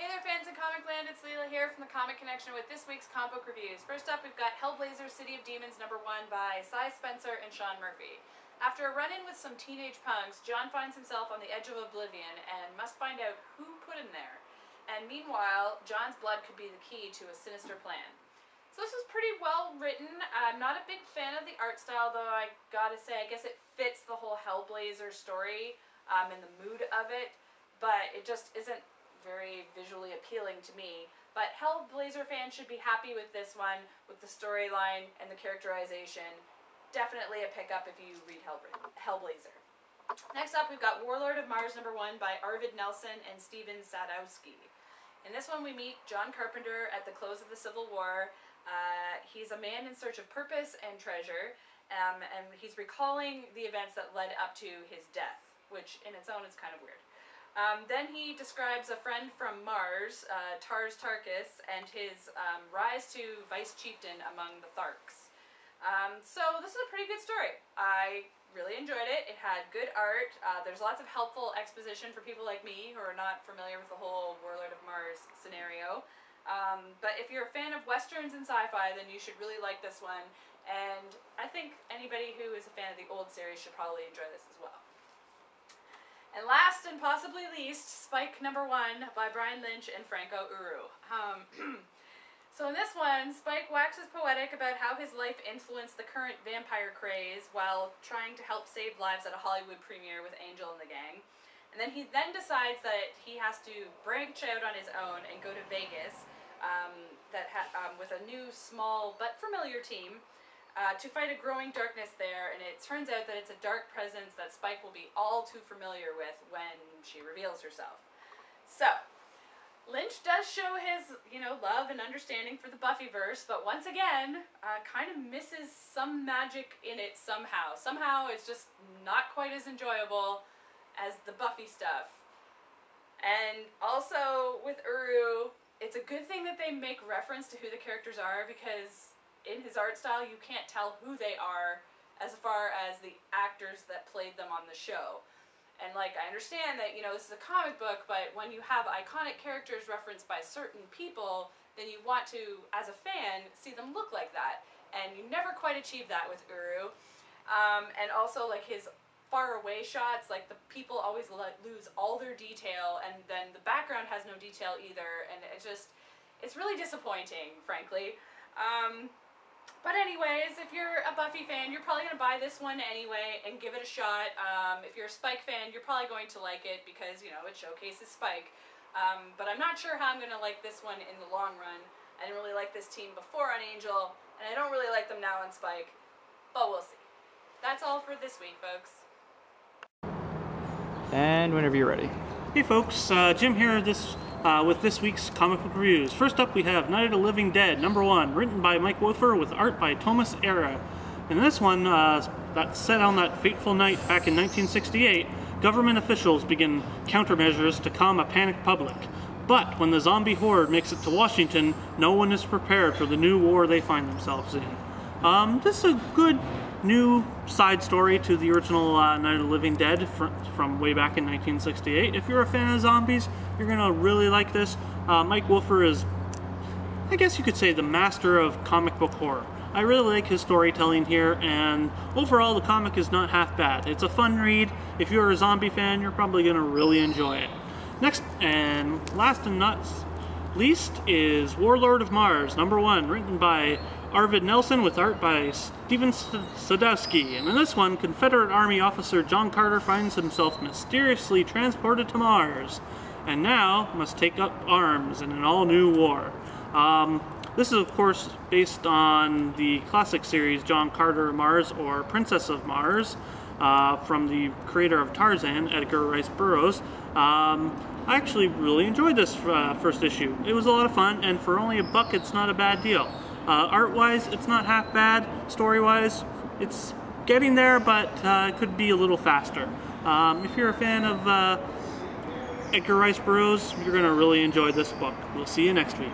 Hey there fans in Comic Land, it's Leila here from the Comic Connection with this week's comic book reviews. First up, we've got Hellblazer City of Demons #1 by Cy Spencer and Sean Murphy. After a run-in with some teenage punks, John finds himself on the edge of oblivion and must find out who put him there. And meanwhile, John's blood could be the key to a sinister plan. So this is pretty well written. I'm not a big fan of the art style, though I gotta say, I guess it fits the whole Hellblazer story and the mood of it, but it just isn't very visually appealing to me. But Hellblazer fans should be happy with this one, with the storyline and the characterization. Definitely a pickup if you read Hellblazer. Next up, we've got Warlord of Mars #1 by Arvid Nelson and Steven Sadowski. In this one, we meet John Carpenter at the close of the Civil War. He's a man in search of purpose and treasure, and he's recalling the events that led up to his death, which in its own is kind of weird. Then he describes a friend from Mars, Tars Tarkas, and his rise to vice chieftain among the Tharks. So this is a pretty good story. I really enjoyed it. It had good art. There's lots of helpful exposition for people like me who are not familiar with the whole Warlord of Mars scenario. But if you're a fan of westerns and sci-fi, then you should really like this one. And I think anybody who is a fan of the old series should probably enjoy this as well. And last and possibly least, Spike #1 by Brian Lynch and Franco Uru. So in this one, Spike waxes poetic about how his life influenced the current vampire craze while trying to help save lives at a Hollywood premiere with Angel and the gang. And then he decides that he has to branch out on his own and go to Vegas with a new, small, but familiar team to fight a growing darkness there, and it turns out that it's a dark presence that Spike will be all too familiar with when she reveals herself. So, Lynch does show his, love and understanding for the Buffyverse, but once again, kind of misses some magic in it somehow. Somehow it's just not quite as enjoyable as the Buffy stuff. And also, with Uru, it's a good thing that they make reference to who the characters are, because in his art style, you can't tell who they are as far as the actors that played them on the show. And I understand that, this is a comic book, but when you have iconic characters referenced by certain people, then you want to, as a fan, see them look like that. And you never quite achieve that with Uru. And also, his far away shots, the people always lose all their detail, and then the background has no detail either, and it's really disappointing, frankly. But anyways, if you're a Buffy fan, you're probably going to buy this one anyway and give it a shot. If you're a Spike fan, you're probably going to like it because, it showcases Spike. But I'm not sure how I'm going to like this one in the long run. I didn't really like this team before on Angel, and I don't really like them now on Spike. But we'll see. That's all for this week, folks. And whenever you're ready. Hey folks, Jim here with this week's comic book reviews. First up, we have Night of the Living Dead #1, written by Mike Wolfer with art by Thomas Era. In this one, that's set on that fateful night back in 1968, government officials begin countermeasures to calm a panicked public. But when the zombie horde makes it to Washington, no one is prepared for the new war they find themselves in. This is a good new side story to the original Night of the Living Dead from way back in 1968. If you're a fan of zombies, you're going to really like this. Mike Wolfer is, I guess you could say, the master of comic book horror. I really like his storytelling here, and overall the comic is not half bad. It's a fun read. If you're a zombie fan, you're probably going to really enjoy it. Next, and last and not least, is Warlord of Mars #1, written by Arvid Nelson with art by Steven Sadowski. And in this one, Confederate Army officer John Carter finds himself mysteriously transported to Mars, and now must take up arms in an all-new war. This is, of course, based on the classic series John Carter of Mars, or Princess of Mars, from the creator of Tarzan, Edgar Rice Burroughs. I actually really enjoyed this first issue. It was a lot of fun, and for only $1, it's not a bad deal. Art-wise, it's not half bad. Story-wise, it's getting there, but it could be a little faster. If you're a fan of Edgar Rice Burroughs, you're going to really enjoy this book. We'll see you next week.